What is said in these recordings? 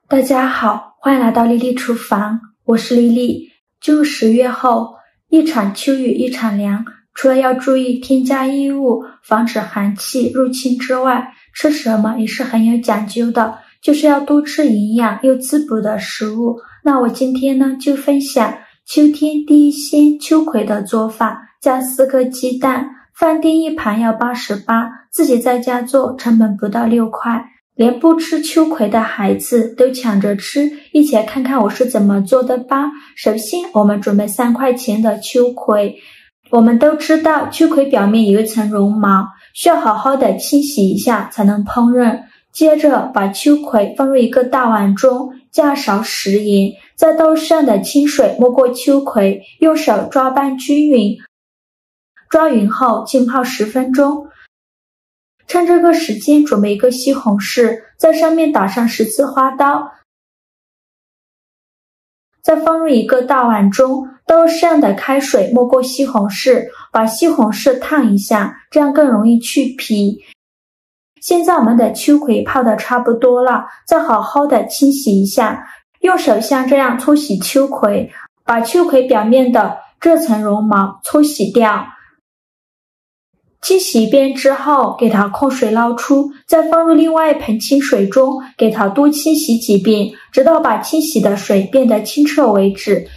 大家好，欢迎来到丽丽厨房，我是丽丽。进入10月后，一场秋雨一场凉，除了要注意添加衣物，防止寒气入侵之外，吃什么也是很有讲究的，就是要多吃营养又滋补的食物。那我今天呢，就分享秋天第一鲜秋葵的做法，加4个鸡蛋，饭店一盘要88，自己在家做成本不到6块。连不吃秋葵的孩子都抢着吃，一起来看看我是怎么做的吧。首先我们准备3块钱的秋葵。我们都知道秋葵表面有一层绒毛，需要好好的清洗一下才能烹饪。接着把秋葵放入一个大碗中，加勺食盐，在刀上的清水没过秋葵，用手抓拌均匀。抓匀后浸泡10分钟。趁这个时间准备一个西红柿，在上面打上10字花刀，再放入一个大碗中，刀上的开水没过西红柿，把西红柿烫一下，这样更容易去皮。现在我们的秋葵泡的差不多了，再好好的清洗一下，用手像这样搓洗秋葵，把秋葵表面的这层绒毛搓洗掉。清洗一遍之后，给它控水捞出，再放入另外一盆清水中，给它多清洗几遍，直到把清洗的水变得清澈为止。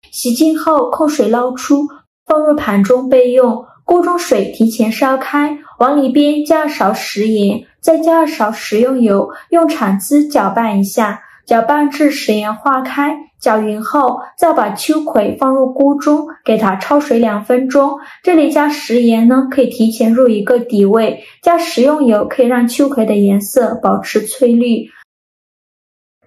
洗净后控水捞出，放入盘中备用。锅中水提前烧开，往里边加2勺食盐，再加2勺食用油，用铲子搅拌一下，搅拌至食盐化开，搅匀后，再把秋葵放入锅中，给它焯水2分钟。这里加食盐呢，可以提前入一个底味，加食用油可以让秋葵的颜色保持翠绿。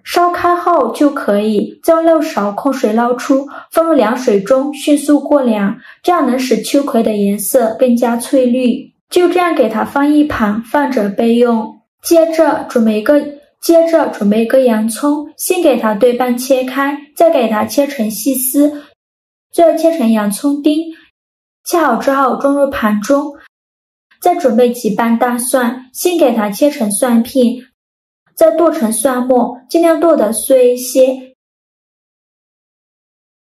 烧开后就可以将漏勺控水捞出，放入凉水中迅速过凉，这样能使秋葵的颜色更加翠绿。就这样给它放一旁，放着备用。接着准备一个洋葱，先给它对半切开，再给它切成细丝，最后切成洋葱丁。切好之后装入盘中，再准备几瓣大蒜，先给它切成蒜片，再剁成蒜末，尽量剁得碎一些。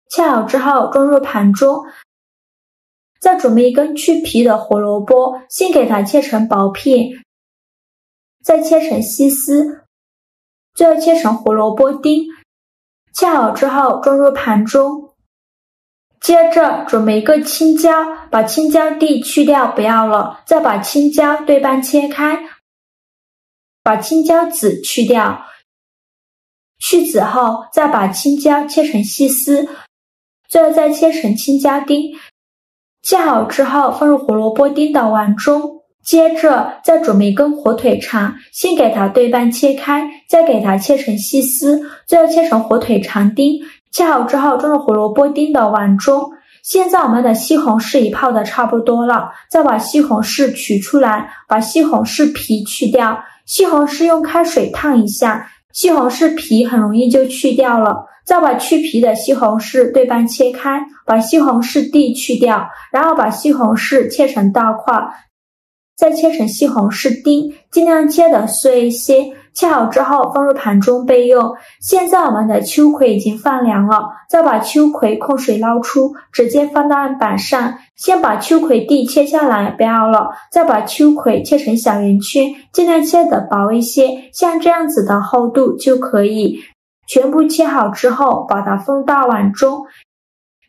切好之后装入盘中，再准备一根去皮的胡萝卜，先给它切成薄片，再切成细丝，最后切成胡萝卜丁。切好之后装入盘中。接着准备一个青椒，把青椒蒂去掉不要了，再把青椒对半切开，把青椒籽去掉。去籽后再把青椒切成细丝，最后再切成青椒丁。切好之后放入胡萝卜丁的碗中。接着再准备一根火腿肠，先给它对半切开，再给它切成细丝，最后切成火腿肠丁。切好之后装入胡萝卜丁的碗中。现在我们的西红柿已泡的差不多了，再把西红柿取出来，把西红柿皮去掉。西红柿用开水烫一下，西红柿皮很容易就去掉了。再把去皮的西红柿对半切开，把西红柿蒂去掉，然后把西红柿切成大块，再切成西红柿丁，尽量切得碎一些。切好之后放入盘中备用。现在我们的秋葵已经放凉了，再把秋葵控水捞出，直接放到案板上。先把秋葵蒂切下来不要了，再把秋葵切成小圆圈，尽量切得薄一些，像这样子的厚度就可以。全部切好之后把它放到碗中。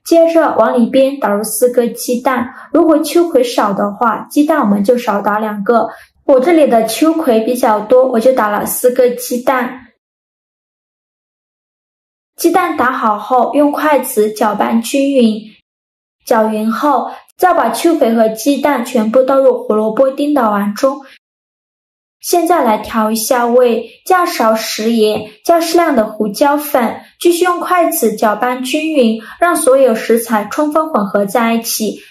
接着往里边打入4个鸡蛋，如果秋葵少的话，鸡蛋我们就少打2个。我这里的秋葵比较多，我就打了4个鸡蛋。鸡蛋打好后用筷子搅拌均匀，搅匀后再把秋葵和鸡蛋全部倒入胡萝卜丁的碗中。现在来调一下味，加勺食盐，加适量的胡椒粉，继续用筷子搅拌均匀，让所有食材充分混合在一起。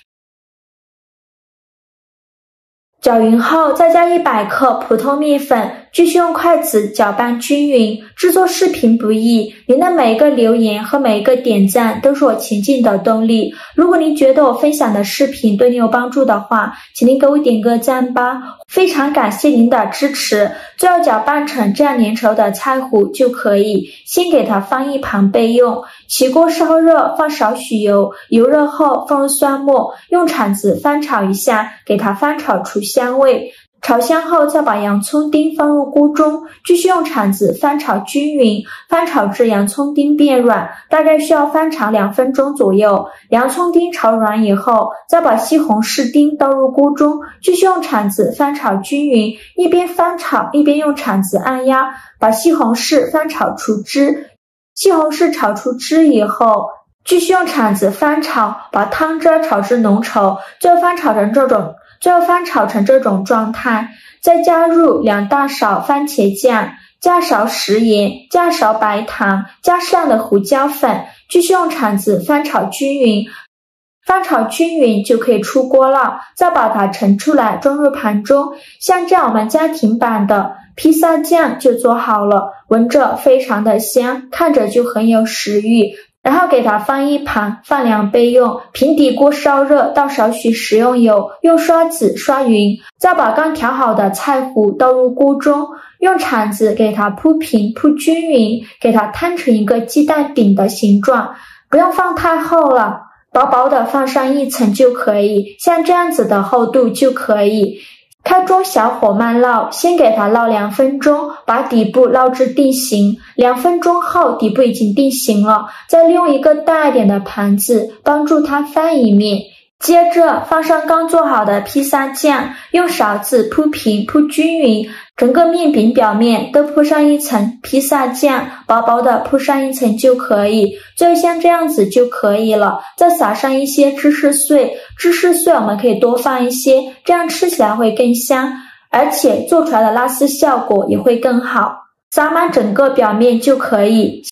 搅匀后再加100克普通面粉，继续用筷子搅拌均匀。制作视频不易，您的每一个留言和每一个点赞都是我前进的动力。如果您觉得我分享的视频对你有帮助的话，请您给我点个赞吧，非常感谢您的支持。最后搅拌成这样粘稠的菜糊就可以，先给它放一旁备用。起锅烧热，放少许油，油热后放入蒜末，用铲子翻炒一下，给它翻炒出香味。炒香后再把洋葱丁放入锅中，继续用铲子翻炒均匀，翻炒至洋葱丁变软，大概需要翻炒2分钟左右。洋葱丁炒软以后，再把西红柿丁倒入锅中，继续用铲子翻炒均匀，一边翻炒一边用铲子按压，把西红柿翻炒出汁。西红柿炒出汁以后，继续用铲子翻炒，把汤汁炒至浓稠，最后翻炒成这种状态，再加入2大勺番茄酱，加勺食盐，加勺白糖，加适量的胡椒粉，继续用铲子翻炒均匀。翻炒均匀就可以出锅了，再把它盛出来装入盘中。像这样我们家庭版的披萨酱就做好了，闻着非常的香，看着就很有食欲。然后给它放一旁，放凉备用。平底锅烧热，倒少许食用油，用刷子刷匀，再把刚调好的菜糊倒入锅中，用铲子给它铺平铺均匀，给它摊成一个鸡蛋饼的形状，不用放太厚了，薄薄的放上一层就可以，像这样子的厚度就可以。开中小火慢烙，先给它烙2分钟，把底部烙至定型。2分钟后底部已经定型了，再利用一个大一点的盘子帮助它翻一面。接着放上刚做好的披萨酱，用勺子铺平铺均匀，整个面饼表面都铺上一层披萨酱，薄薄的铺上一层就可以。最后像这样子就可以了，再撒上一些芝士碎，芝士碎我们可以多放一些，这样吃起来会更香，而且做出来的拉丝效果也会更好。撒满整个表面就可以，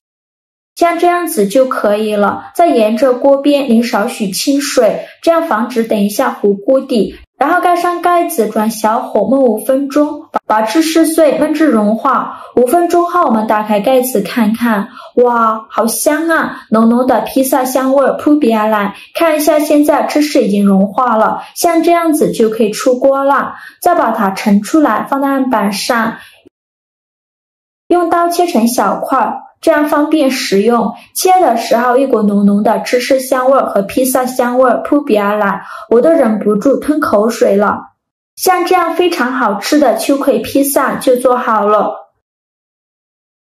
像这样子就可以了，再沿着锅边淋少许清水，这样防止等一下糊锅底。然后盖上盖子，转小火焖5分钟，把芝士碎焖至融化。5分钟后我们打开盖子看看，哇，好香啊，浓浓的披萨香味扑鼻而来。看一下现在芝士已经融化了，像这样子就可以出锅了。再把它盛出来放在案板上，用刀切成小块，这样方便食用。切的时候一股浓浓的芝士香味和披萨香味扑鼻而来，我都忍不住吞口水了。像这样非常好吃的秋葵披萨就做好了。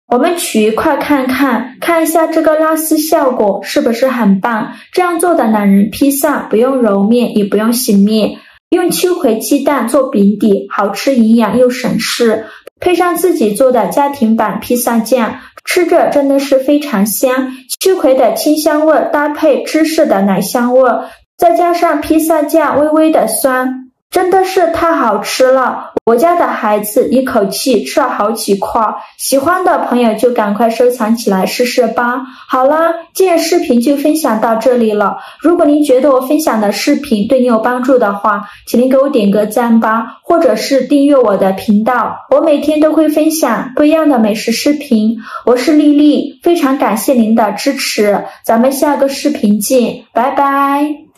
我们取一块看看，看一下这个拉丝效果是不是很棒。这样做的懒人披萨不用揉面也不用洗面，用秋葵鸡蛋做饼底，好吃营养又省事，配上自己做的家庭版披萨酱，吃着真的是非常香。秋葵的清香味搭配芝士的奶香味，再加上披萨酱微微的酸，真的是太好吃了。我家的孩子一口气吃了好几块，喜欢的朋友就赶快收藏起来试试吧。好啦，今日视频就分享到这里了。如果您觉得我分享的视频对你有帮助的话，请您给我点个赞吧，或者是订阅我的频道，我每天都会分享不一样的美食视频。我是丽丽，非常感谢您的支持，咱们下个视频见，拜拜。